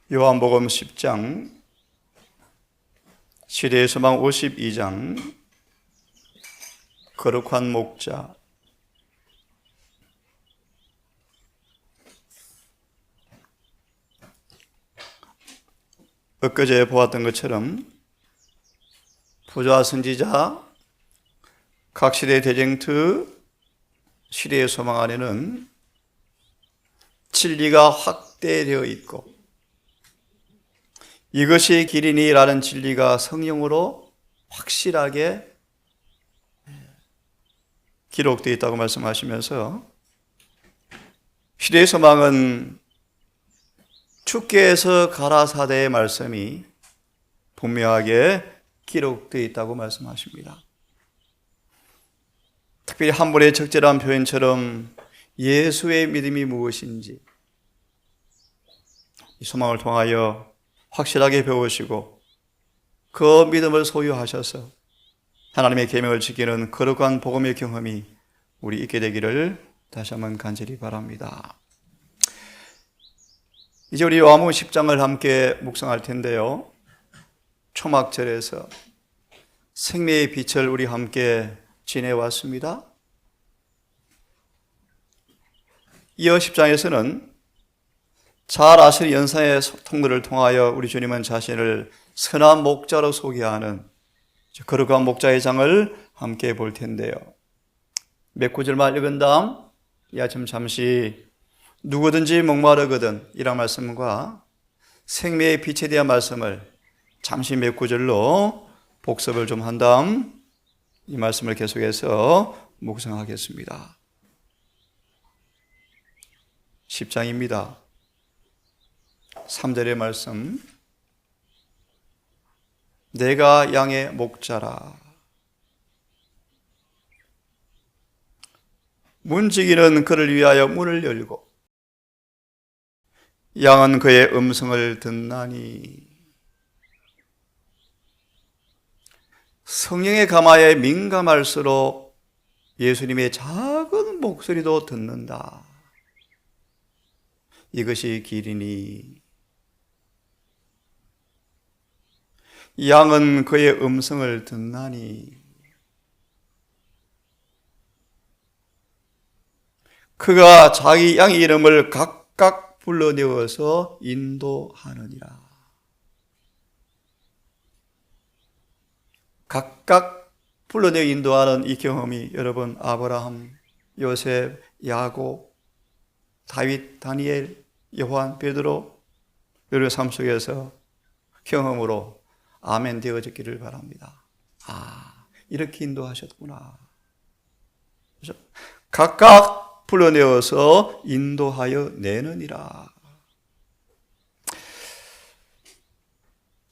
요한복음 10장, 시대의 소망 52장, 거룩한 목자. 엊그제 보았던 것처럼 부자 선지자, 각 시대의 대쟁투, 시대의 소망 안에는 진리가 확대되어 있고, 이것이 길이니라는 진리가 성령으로 확실하게 기록되어 있다고 말씀하시면서, 시대의 소망은 주께서 가라사대의 말씀이 분명하게 기록되어 있다고 말씀하십니다. 특별히 한 번의 적절한 표현처럼 예수의 믿음이 무엇인지 이 소망을 통하여 확실하게 배우시고 그 믿음을 소유하셔서 하나님의 계명을 지키는 거룩한 복음의 경험이 우리 있게 되기를 다시 한번 간절히 바랍니다. 이제 우리 요한복음 10장을 함께 묵상할 텐데요, 초막절에서 생명의 빛을 우리 함께 지내왔습니다. 이어 10장에서는 잘 아시는 연상의 통로를 통하여 우리 주님은 자신을 선한 목자로 소개하는 거룩한 목자의 장을 함께 볼 텐데요, 몇 구절만 읽은 다음 이 아침 잠시 누구든지 목마르거든 이란 말씀과 생명의 빛에 대한 말씀을 잠시 몇 구절로 복습을 좀 한 다음 이 말씀을 계속해서 묵상하겠습니다. 10장입니다. 3절의 말씀, 내가 양의 목자라. 문지기는 그를 위하여 문을 열고 양은 그의 음성을 듣나니. 성령의 감화에 민감할수록 예수님의 작은 목소리도 듣는다. 이것이 길이니. 양은 그의 음성을 듣나니. 그가 자기 양의 이름을 각각 불러내어서 인도하느니라. 각각 불러내어 인도하는 이 경험이 여러분 아브라함, 요셉, 야곱, 다윗, 다니엘, 요한, 베드로 여러 삶 속에서 경험으로 아멘 되어졌기를 바랍니다. 이렇게 인도하셨구나. 그래서 각각 불러내어서 인도하여 내느니라.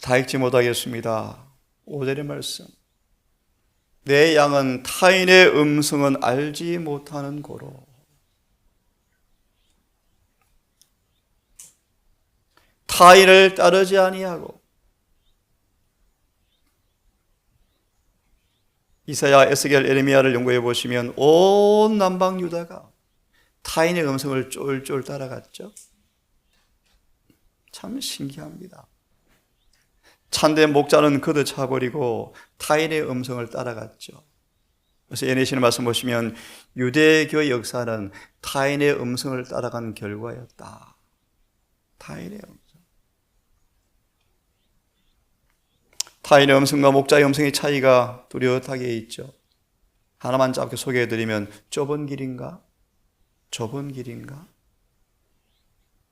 다 읽지 못하겠습니다. 5절의 말씀, 내 양은 타인의 음성은 알지 못하는 고로. 타인을 따르지 아니하고. 이사야, 에스겔, 에레미야를 연구해 보시면 온 남방 유다가 타인의 음성을 쫄쫄 따라갔죠. 참 신기합니다. 참된 목자는 그도 차버리고 타인의 음성을 따라갔죠. 그래서 예내시는 말씀 보시면 유대교의 역사는 타인의 음성을 따라간 결과였다. 타인의 음성. 타인의 음성과 목자의 음성의 차이가 뚜렷하게 있죠. 하나만 짧게 소개해드리면 좁은 길인가? 좁은 길인가?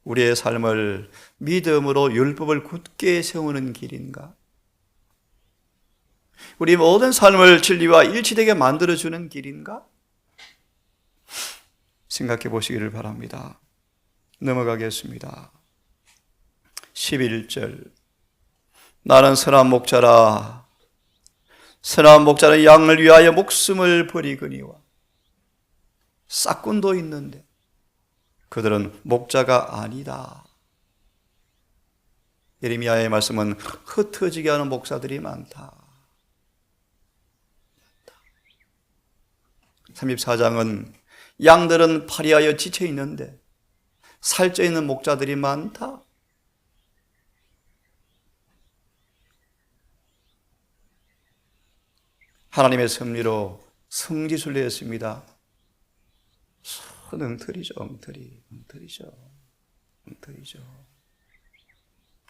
우리의 삶을 믿음으로 율법을 굳게 세우는 길인가? 우리 모든 삶을 진리와 일치되게 만들어주는 길인가? 생각해 보시기를 바랍니다. 넘어가겠습니다. 11절, 나는 선한 목자라. 선한 목자는 양을 위하여 목숨을 버리거니와. 싹군도 있는데 그들은 목자가 아니다. 예레미야의 말씀은 흩어지게 하는 목사들이 많다. 34장은 양들은 파리하여 지쳐 있는데 살쪄 있는 목자들이 많다. 하나님의 섭리로 성지순례했습니다. 엉터리죠.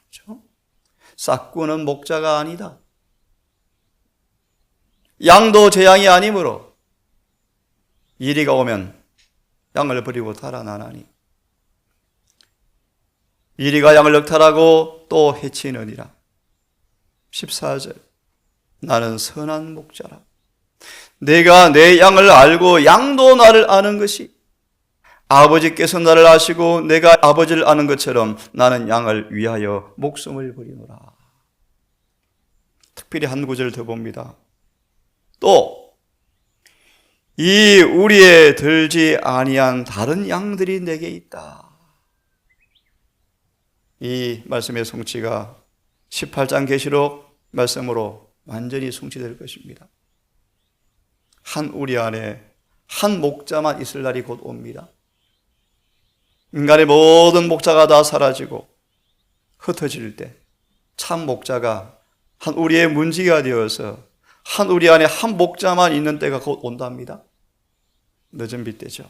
그렇죠? 싹구는 목자가 아니다. 양도 재앙이 아니므로 이리가 오면 양을 버리고 달아나나니 이리가 양을 역탈하고 또 해치느니라. 14절 나는 선한 목자라. 내가 내 양을 알고 양도 나를 아는 것이 아버지께서 나를 아시고 내가 아버지를 아는 것처럼 나는 양을 위하여 목숨을 버리노라. 특별히 한 구절 더 봅니다. 또 이 우리에 들지 아니한 다른 양들이 내게 있다. 이 말씀의 성취가 18장 계시록 말씀으로 완전히 성취될 것입니다. 한 우리 안에 한 목자만 있을 날이 곧 옵니다. 인간의 모든 목자가 다 사라지고 흩어질 때 참 목자가 한 우리의 문지기가 되어서 한 우리 안에 한 목자만 있는 때가 곧 온답니다. 늦은 빛때죠.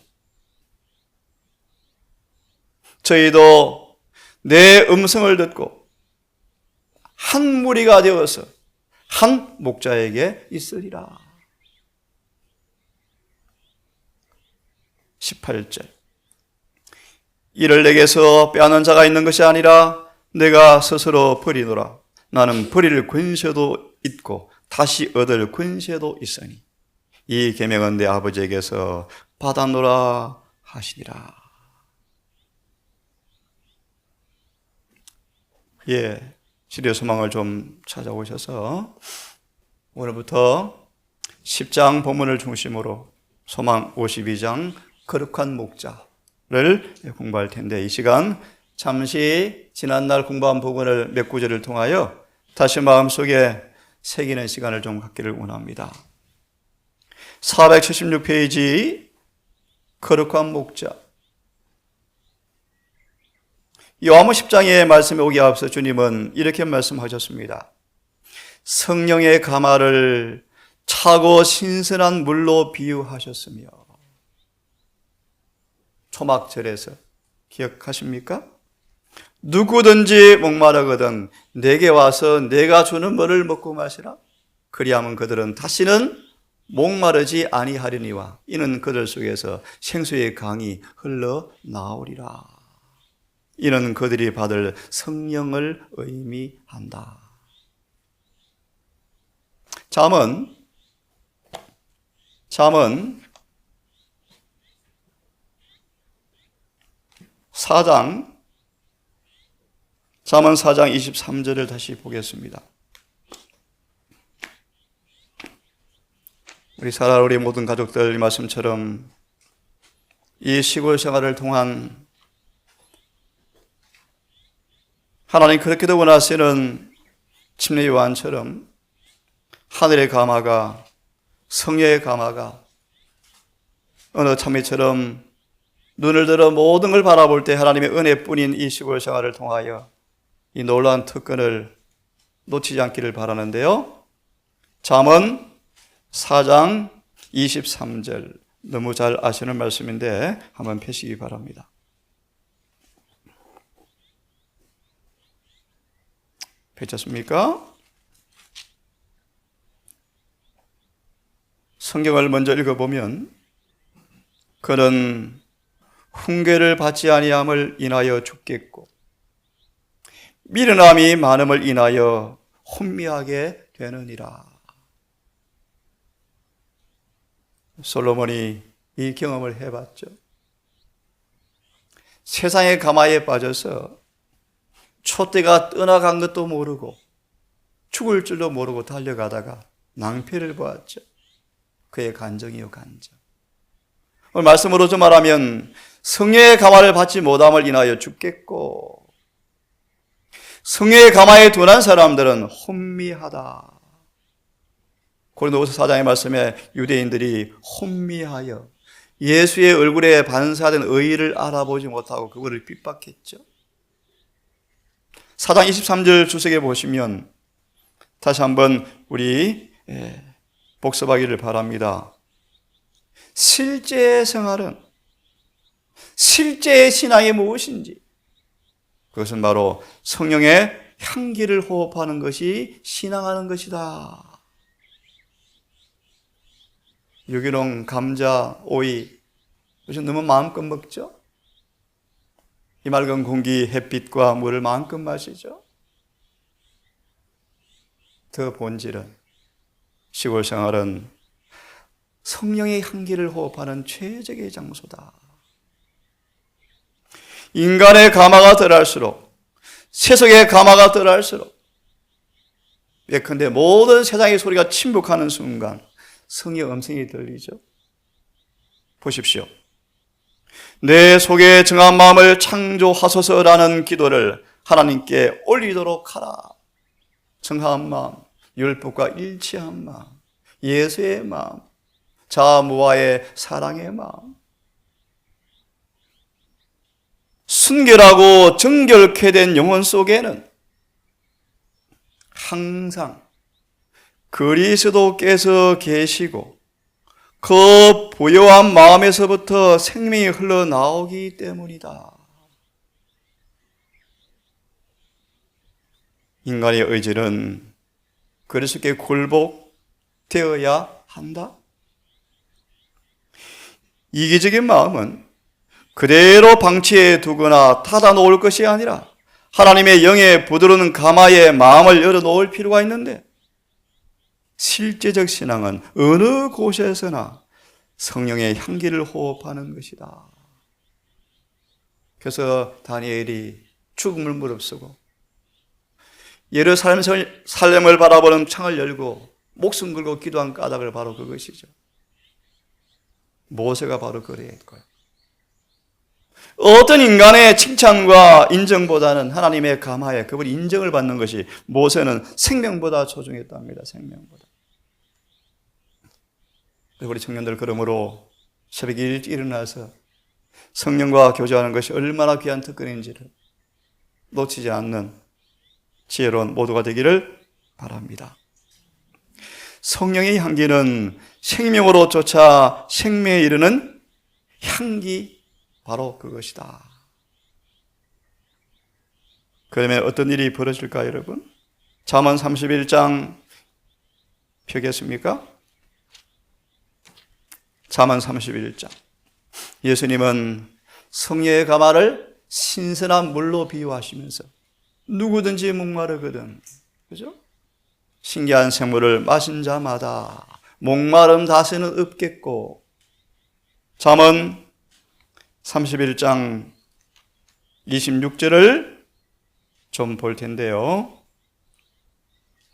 저희도 내 음성을 듣고 한 무리가 되어서 한 목자에게 있으리라. 18절 이를 내게서 빼앗는 자가 있는 것이 아니라 내가 스스로 버리노라. 나는 버릴 권세도 있고 다시 얻을 권세도 있으니 이 계명은 내 아버지에게서 받았노라 하시니라. 시리의 소망을 좀 찾아오셔서 오늘부터 10장 본문을 중심으로 소망 52장 거룩한 목자를 공부할 텐데, 이 시간 잠시 지난날 공부한 부분을 몇 구절을 통하여 다시 마음속에 새기는 시간을 좀 갖기를 원합니다. 476페이지 거룩한 목자. 요한복음 10장의 말씀에 오기 앞서 주님은 이렇게 말씀하셨습니다. 성령의 가마를 차고 신선한 물로 비유하셨으며, 초막절에서 기억하십니까? 누구든지 목마르거든 내게 와서 내가 주는 물을 먹고 마시라. 그리하면 그들은 다시는 목마르지 아니하리니와 이는 그들 속에서 생수의 강이 흘러나오리라. 이는 그들이 받을 성령을 의미한다. 잠언 4장 23절을 다시 보겠습니다. 우리 사랑하는 우리 모든 가족들, 이 말씀처럼 이 시골 생활을 통한 하나님 그렇게도 원하시는 침례 요한처럼 하늘의 가마가, 성령의 가마가 어느 참외처럼 눈을 들어 모든 걸 바라볼 때 하나님의 은혜뿐인 이 시골 생활을 통하여 이 놀라운 특권을 놓치지 않기를 바라는데요. 잠언 4장 23절 너무 잘 아시는 말씀인데 한번 펴시기 바랍니다. 펴셨습니까? 성경을 먼저 읽어보면 그는 훈계를 받지 아니함을 인하여 죽겠고 미련함이 많음을 인하여 혼미하게 되느니라. 솔로몬이 이 경험을 해봤죠. 세상의 가마에 빠져서 촛대가 떠나간 것도 모르고 죽을 줄도 모르고 달려가다가 낭패를 보았죠. 그의 간정이요, 간정. 오늘 말씀으로 좀 말하면 성령의 가마를 받지 못함을 인하여 죽겠고, 성령의 가마에 둔한 사람들은 혼미하다. 고린도후서 4장의 말씀에 유대인들이 혼미하여 예수의 얼굴에 반사된 의의를 알아보지 못하고 그거를 핍박했죠. 4장 23절 주석에 보시면 다시 한번 우리 복습하기를 바랍니다. 실제 생활은, 실제의 신앙이 무엇인지, 그것은 바로 성령의 향기를 호흡하는 것이 신앙하는 것이다. 유기농, 감자, 오이, 요즘 너무 마음껏 먹죠? 이 맑은 공기, 햇빛과 물을 마음껏 마시죠? 더 본질은, 시골 생활은 성령의 향기를 호흡하는 최적의 장소다. 인간의 감화가 덜할수록, 세속의 감화가 덜할수록, 예컨대 모든 세상의 소리가 침묵하는 순간 성의 음성이 들리죠. 보십시오. 내 속에 정한 마음을 창조하소서라는 기도를 하나님께 올리도록 하라. 정한 마음, 율법과 일치한 마음, 예수의 마음, 자아무아의 사랑의 마음, 순결하고 정결케 된 영혼 속에는 항상 그리스도께서 계시고 그 부요한 마음에서부터 생명이 흘러나오기 때문이다. 인간의 의지는 그리스도께 굴복되어야 한다. 이기적인 마음은 그대로 방치해 두거나 닫아 놓을 것이 아니라 하나님의 영에 부드러운 감화에 마음을 열어놓을 필요가 있는데, 실제적 신앙은 어느 곳에서나 성령의 향기를 호흡하는 것이다. 그래서 다니엘이 죽음을 무릅쓰고 예루살렘을 바라보는 창을 열고 목숨 걸고 기도한 까닭을 바로 그것이죠. 모세가 바로 그랬고요. 어떤 인간의 칭찬과 인정보다는 하나님의 감화에 그분이 인정을 받는 것이 모세는 생명보다 소중했답니다. 생명보다. 우리 청년들 그러므로 새벽에 일찍 일어나서 성령과 교제하는 것이 얼마나 귀한 특권인지를 놓치지 않는 지혜로운 모두가 되기를 바랍니다. 성령의 향기는 생명으로 쫓아 생명에 이르는 향기, 바로 그것이다. 그러면 어떤 일이 벌어질까요, 여러분? 잠언 31장 펴겠습니까? 잠언 31장. 예수님은 성령의 감화를 신선한 물로 비유하시면서 누구든지 목마르거든, 그죠? 신기한 생물을 마신 자마다 목마름 다시는 없겠고, 잠언 31장 26절을 좀 볼 텐데요.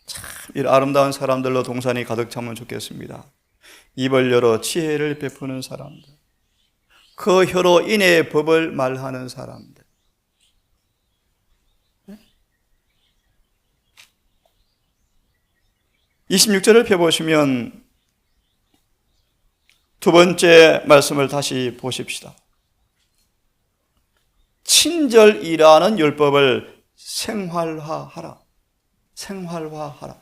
참, 이 아름다운 사람들로 동산이 가득 차면 좋겠습니다. 입을 열어 지혜를 베푸는 사람들, 그 혀로 인의 법을 말하는 사람들. 26절을 펴보시면 두 번째 말씀을 다시 보십시다. 친절이라는 율법을 생활화하라. 생활화하라.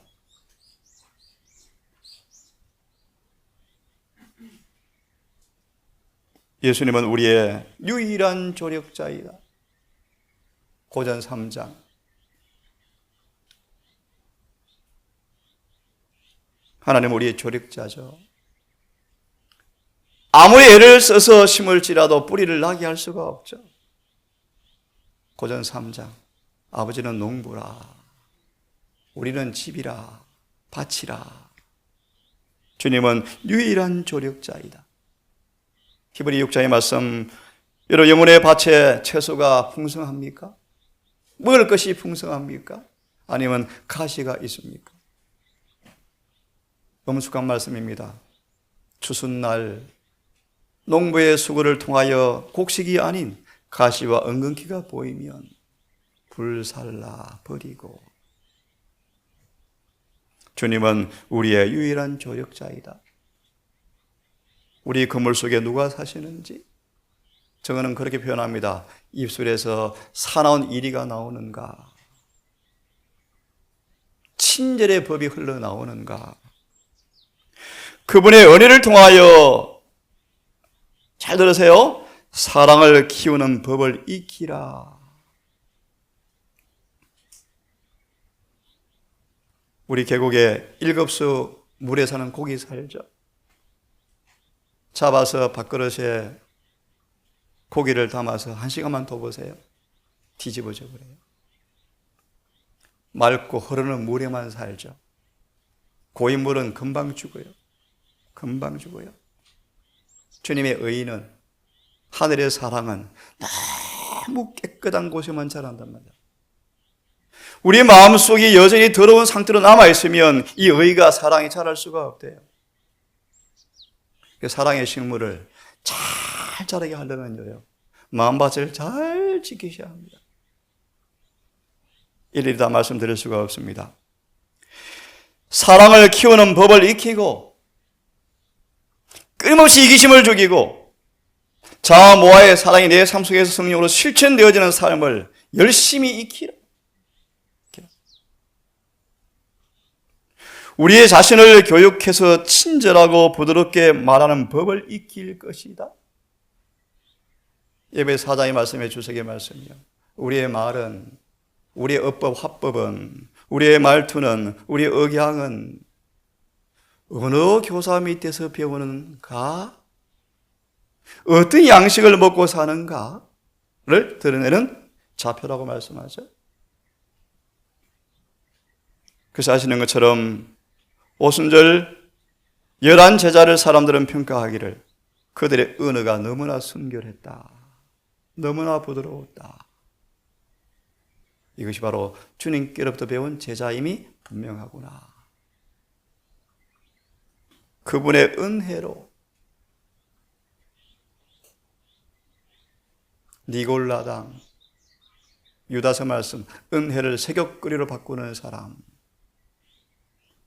예수님은 우리의 유일한 조력자이다. 고전 3장. 하나님 우리의 조력자죠. 아무리 애를 써서 심을지라도 뿌리를 나게 할 수가 없죠. 고전 3장. 아버지는 농부라, 우리는 집이라, 밭이라. 주님은 유일한 조력자이다. 히브리 6장의 말씀, 여러분 영혼의 밭에 채소가 풍성합니까? 먹을 것이 풍성합니까? 아니면 가시가 있습니까? 엄숙한 말씀입니다. 추순날 농부의 수고를 통하여 곡식이 아닌 가시와 엉겅퀴가 보이면 불살라 버리고. 주님은 우리의 유일한 조력자이다. 우리 건물 속에 누가 사시는지 저거는 그렇게 표현합니다. 입술에서 사나운 이리가 나오는가, 친절의 법이 흘러나오는가. 그분의 은혜를 통하여, 잘 들으세요, 사랑을 키우는 법을 익히라. 우리 계곡에 일급수 물에 사는 고기 살죠. 잡아서 밥그릇에 고기를 담아서 1시간만 둬보세요. 뒤집어져 버려요. 맑고 흐르는 물에만 살죠. 고인물은 금방 죽어요. 금방 죽어요. 주님의 의는, 하늘의 사랑은 너무 깨끗한 곳에만 자란단 말이에요. 우리 마음속이 여전히 더러운 상태로 남아있으면 이 의가, 사랑이 자랄 수가 없대요. 사랑의 식물을 잘 자라게 하려면요, 마음밭을 잘 지키셔야 합니다. 일일이 다 말씀드릴 수가 없습니다. 사랑을 키우는 법을 익히고, 끊임없이 이기심을 죽이고, 자아 모아의 사랑이 내 삶 속에서 성령으로 실천되어지는 삶을 열심히 익히라. 우리의 자신을 교육해서 친절하고 부드럽게 말하는 법을 익힐 것이다. 예배 4장의 말씀에 주석의 말씀이요, 우리의 말은, 우리의 어법, 화법은, 우리의 말투는, 우리의 억양은 어느 교사 밑에서 배우는가, 어떤 양식을 먹고 사는가를 드러내는 좌표라고 말씀하죠. 그래서 아시는 것처럼 오순절 11 제자를 사람들은 평가하기를 그들의 언어가 너무나 순결했다, 너무나 부드러웠다. 이것이 바로 주님께로부터 배운 제자임이 분명하구나. 그분의 은혜로 니골라당, 유다서 말씀, 은혜를 세격거리로 바꾸는 사람,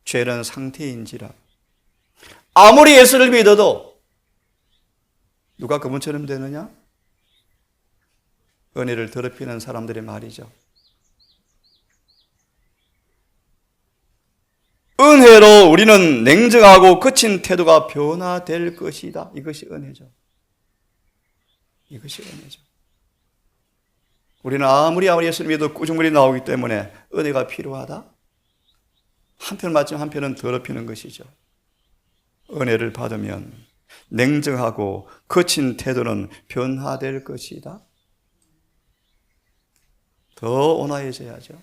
죄는 상태인지라. 아무리 예수를 믿어도 누가 그분처럼 되느냐? 은혜를 더럽히는 사람들의 말이죠. 은혜로 우리는 냉정하고 거친 태도가 변화될 것이다. 이것이 은혜죠. 이것이 은혜죠. 우리는 아무리 예수를 믿어도 꾸중물이 나오기 때문에 은혜가 필요하다. 한편 맞지만 한편은 더럽히는 것이죠. 은혜를 받으면 냉정하고 거친 태도는 변화될 것이다. 더 온화해져야죠.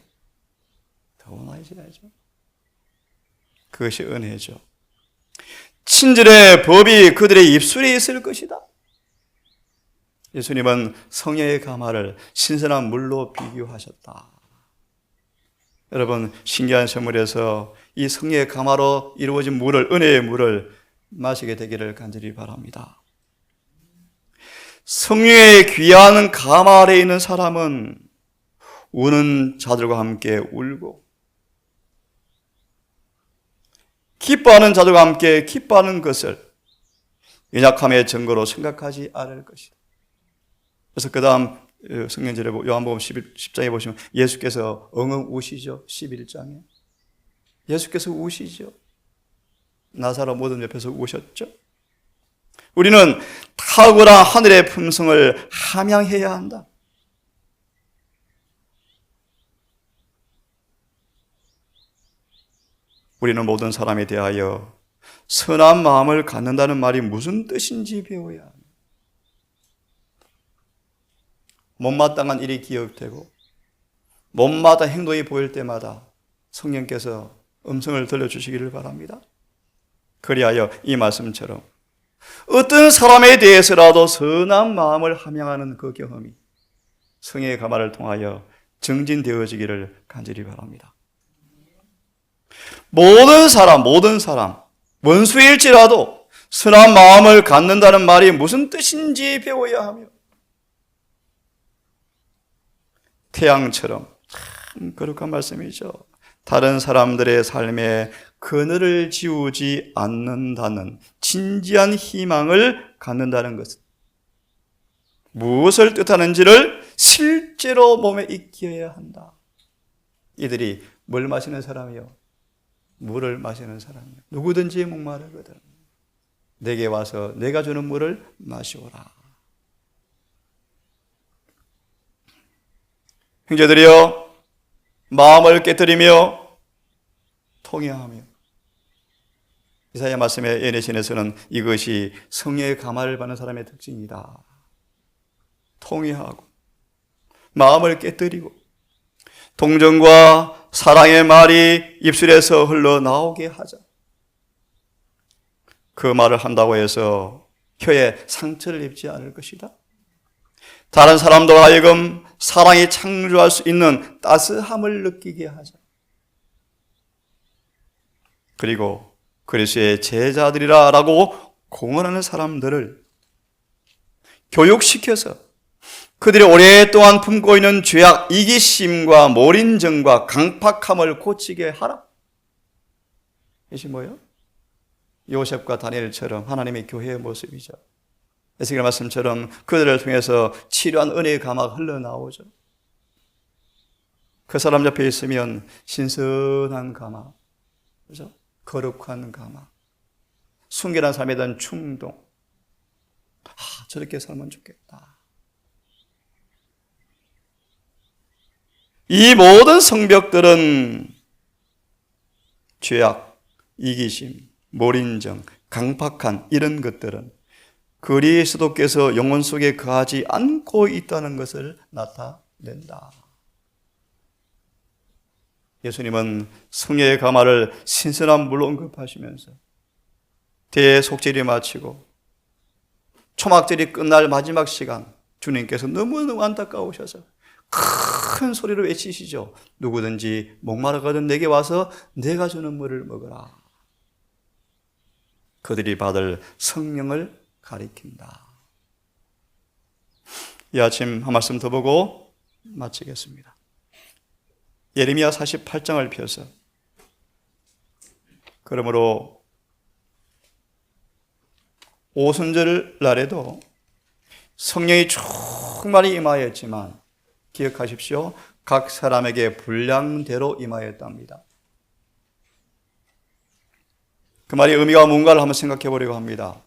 더 온화해져야죠. 그것이 은혜죠. 친절의 법이 그들의 입술에 있을 것이다. 예수님은 성령의 가마를 신선한 물로 비교하셨다. 여러분, 신기한 선물에서 이 성령의 가마로 이루어진 물을, 은혜의 물을 마시게 되기를 간절히 바랍니다. 성령의 귀한 가마 아래에 있는 사람은 우는 자들과 함께 울고, 기뻐하는 자들과 함께 기뻐하는 것을 연약함의 증거로 생각하지 않을 것이다. 그래서 그 다음 성경절에 요한복음 10장에 보시면 예수께서 엉엉 우시죠. 11장에 예수께서 우시죠. 나사로 모든 옆에서 우셨죠. 우리는 탁월한 하늘의 품성을 함양해야 한다. 우리는 모든 사람에 대하여 선한 마음을 갖는다는 말이 무슨 뜻인지 배워야 합니다. 못마땅한 일이 기억되고 못마땅한 행동이 보일 때마다 성령께서 음성을 들려주시기를 바랍니다. 그리하여 이 말씀처럼 어떤 사람에 대해서라도 선한 마음을 함양하는 그 경험이 성령의 가마를 통하여 증진되어지기를 간절히 바랍니다. 모든 사람, 원수일지라도 선한 마음을 갖는다는 말이 무슨 뜻인지 배워야 하며, 태양처럼 참 거룩한 말씀이죠. 다른 사람들의 삶에 그늘을 지우지 않는다는 진지한 희망을 갖는다는 것은 무엇을 뜻하는지를 실제로 몸에 익혀야 한다. 이들이 뭘 마시는 사람이요? 물을 마시는 사람이요. 누구든지 목마르거든. 내게 와서 내가 주는 물을 마시오라. 형제들이여, 마음을 깨뜨리며 통회하며. 이사야 말씀의 예내신에서는 이것이 성령의 감화를 받는 사람의 특징이다. 통회하고 마음을 깨뜨리고 동정과 사랑의 말이 입술에서 흘러나오게 하자. 그 말을 한다고 해서 혀에 상처를 입지 않을 것이다. 다른 사람도 하여금 사랑이 창조할 수 있는 따스함을 느끼게 하자. 그리고 그리스도의 제자들이라 라고 공언하는 사람들을 교육시켜서 그들이 오랫동안 품고 있는 죄악, 이기심과 몰인정과 강팍함을 고치게 하라. 이것이 뭐예요? 요셉과 다니엘처럼 하나님의 교회의 모습이죠. 에스겔 말씀처럼 그들을 통해서 치료한 은혜의 감화가 흘러나오죠. 그 사람 옆에 있으면 신선한 감화, 그렇죠? 거룩한 감화, 순결한 삶에 대한 충동. 저렇게 살면 좋겠다. 이 모든 성벽들은 죄악, 이기심, 몰인정, 강팍한 이런 것들은 그리스도께서 영혼 속에 거하지 않고 있다는 것을 나타낸다. 예수님은 성령의 감화를 신선한 물로 언급하시면서 대속절이 마치고 초막절이 끝날 마지막 시간, 주님께서 너무너무 안타까우셔서 큰 소리로 외치시죠. 누구든지 목마르거든 내게 와서 내가 주는 물을 먹으라. 그들이 받을 성령을 가리킨다. 이 아침 한 말씀 더 보고 마치겠습니다. 예레미야 48장을 펴서, 그러므로 오순절 날에도 성령이 충만히 임하였지만 기억하십시오. 각 사람에게 분량대로 임하였답니다. 그 말의 의미가 뭔가를 한번 생각해 보려고 합니다.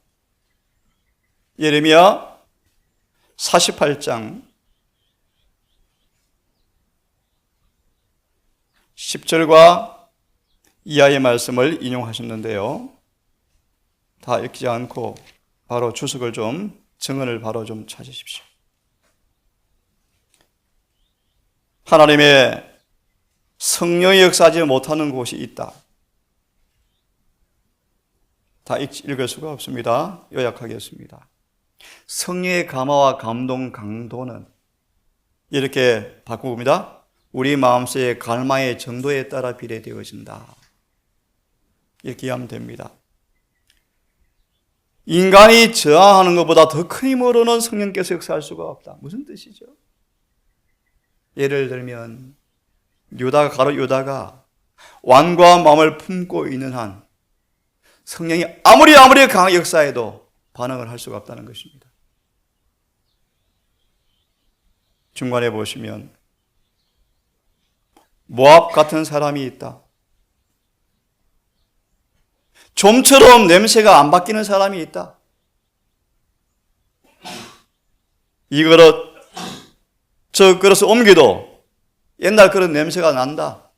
예레미야 48장 10절과 이하의 말씀을 인용하셨는데요. 다 읽지 않고 바로 주석을 좀, 증언을 바로 좀 찾으십시오. 하나님의 성령이 역사하지 못하는 곳이 있다. 다 읽을 수가 없습니다. 요약하겠습니다. 성령의 감화와 감동 강도는 이렇게 바꿔봅니다. 우리 마음속의 갈망의 정도에 따라 비례되어진다. 이렇게 하면 됩니다. 인간이 저항하는 것보다 더 큰 힘으로는 성령께서 역사할 수가 없다. 무슨 뜻이죠? 예를 들면 가로 유다가 완고한 마음을 품고 있는 한 성령이 아무리 강하게 역사해도 반응을 할 수가 없다는 것입니다. 중간에 보시면 모압 같은 사람이 있다. 좀처럼 냄새가 안 바뀌는 사람이 있다. 이 그릇 저 그릇을 옮기도 옛날 그릇 냄새가 난다.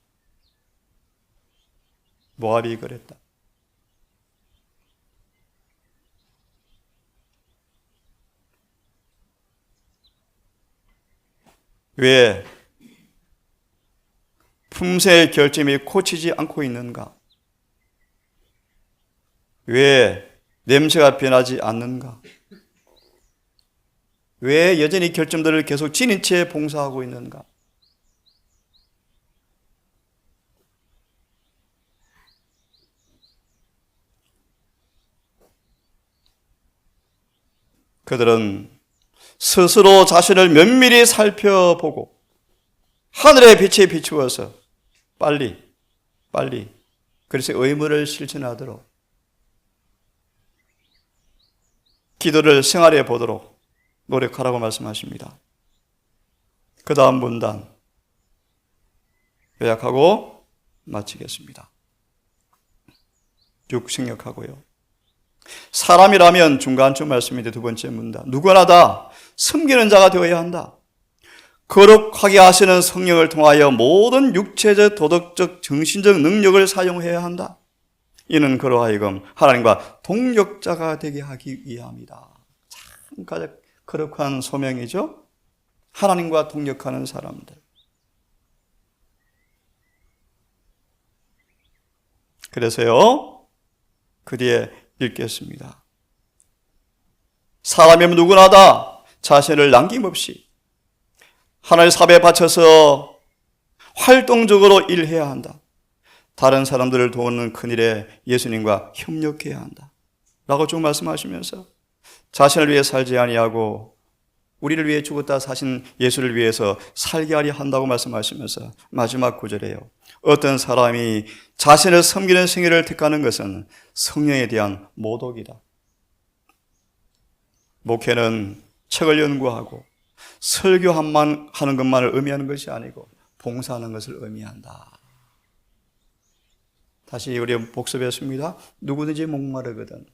모압이 그랬다. 왜 품새의 결점이 고치지 않고 있는가? 왜 냄새가 변하지 않는가? 왜 여전히 결점들을 계속 지닌 채 봉사하고 있는가? 그들은 스스로 자신을 면밀히 살펴보고 하늘의 빛에 비추어서 빨리 그래서 의무를 실천하도록, 기도를 생활해 보도록 노력하라고 말씀하십니다. 그 다음 문단 요약하고 마치겠습니다. 6 생략하고요. 사람이라면 중간쯤 말씀인데 두 번째 문다. 누구나 다 섬기는 자가 되어야 한다. 거룩하게 하시는 성령을 통하여 모든 육체적, 도덕적, 정신적 능력을 사용해야 한다. 이는 그러하여금 하나님과 동역자가 되게 하기 위함이다. 참 거룩한 소명이죠. 하나님과 동역하는 사람들. 그래서요, 그 뒤에 읽겠습니다. 사람이면 누구나 다 자신을 남김없이 하나님의 사업에 바쳐서 활동적으로 일해야 한다. 다른 사람들을 도우는 큰일에 예수님과 협력해야 한다. 라고 쭉 말씀하시면서 자신을 위해 살지 아니하고 우리를 위해 죽었다 사신 예수를 위해서 살게 하려 한다고 말씀하시면서 마지막 구절에요. 어떤 사람이 자신을 섬기는 생애를 택하는 것은 성령에 대한 모독이다. 목회는 책을 연구하고 설교만 하는 것만을 의미하는 것이 아니고 봉사하는 것을 의미한다. 다시 우리 복습했습니다. 누구든지 목마르거든.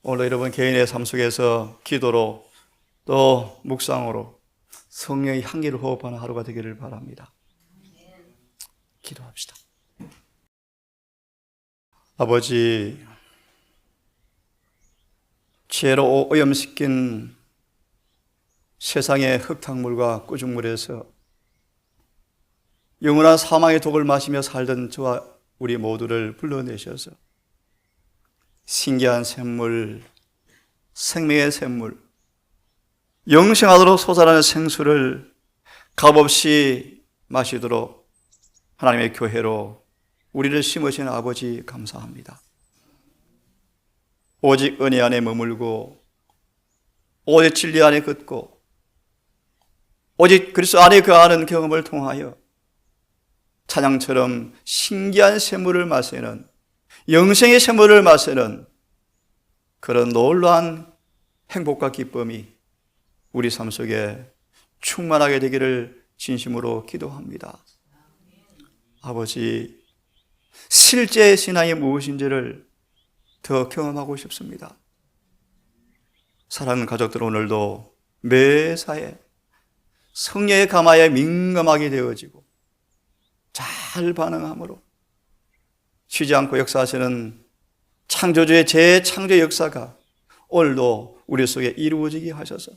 오늘 여러분 개인의 삶 속에서 기도로 또 묵상으로 성령의 향기를 호흡하는 하루가 되기를 바랍니다. 기도합시다. 아버지, 죄로 오염시킨 세상의 흙탕물과 꾸중물에서 영원한 사망의 독을 마시며 살던 저와 우리 모두를 불러내셔서 신기한 샘물, 생명의 샘물, 영생하도록 솟아나는 생수를 값없이 마시도록 하나님의 교회로 우리를 심으신 아버지 감사합니다. 오직 은혜 안에 머물고 오직 진리 안에 걷고 오직 그리스도 안에 거하는 경험을 통하여 찬양처럼 신기한 샘물을 마시는 영생의 샘물을 마시는 그런 놀라운 행복과 기쁨이 우리 삶 속에 충만하게 되기를 진심으로 기도합니다. 아버지, 실제 신앙이 무엇인지를 더 경험하고 싶습니다. 사랑하는 가족들, 오늘도 매사에 성령의 감화에 민감하게 되어지고 잘 반응함으로 쉬지 않고 역사하시는 창조주의 재창조 역사가 오늘도 우리 속에 이루어지게 하셔서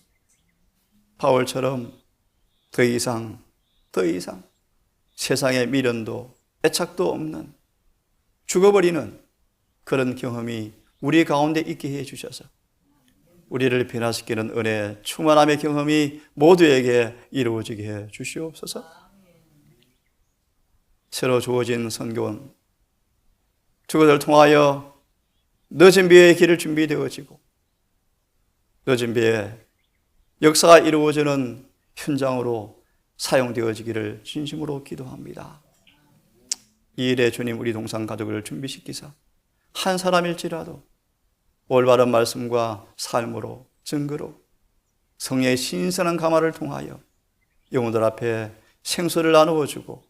바울처럼 더 이상 세상의 미련도 애착도 없는 죽어버리는 그런 경험이 우리 가운데 있게 해 주셔서 우리를 변화시키는 은혜, 충만함의 경험이 모두에게 이루어지게 해 주시옵소서. 새로 주어진 선교원 그것을 통하여 늦은 비의 길을 준비되어지고 늦은 비의 역사가 이루어지는 현장으로 사용되어지기를 진심으로 기도합니다. 이 일에 주님 우리 동상 가족을 준비시키사 한 사람일지라도 올바른 말씀과 삶으로 증거로 성령의 신선한 감화를 통하여 영혼들 앞에 생수를 나누어주고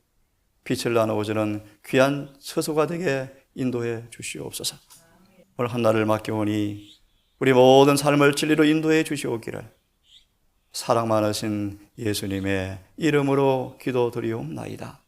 빛을 나누어주는 귀한 처소가 되게 인도해 주시옵소서. 오늘 한날을 맡겨오니 우리 모든 삶을 진리로 인도해 주시오기를 사랑 많으신 예수님의 이름으로 기도드리옵나이다.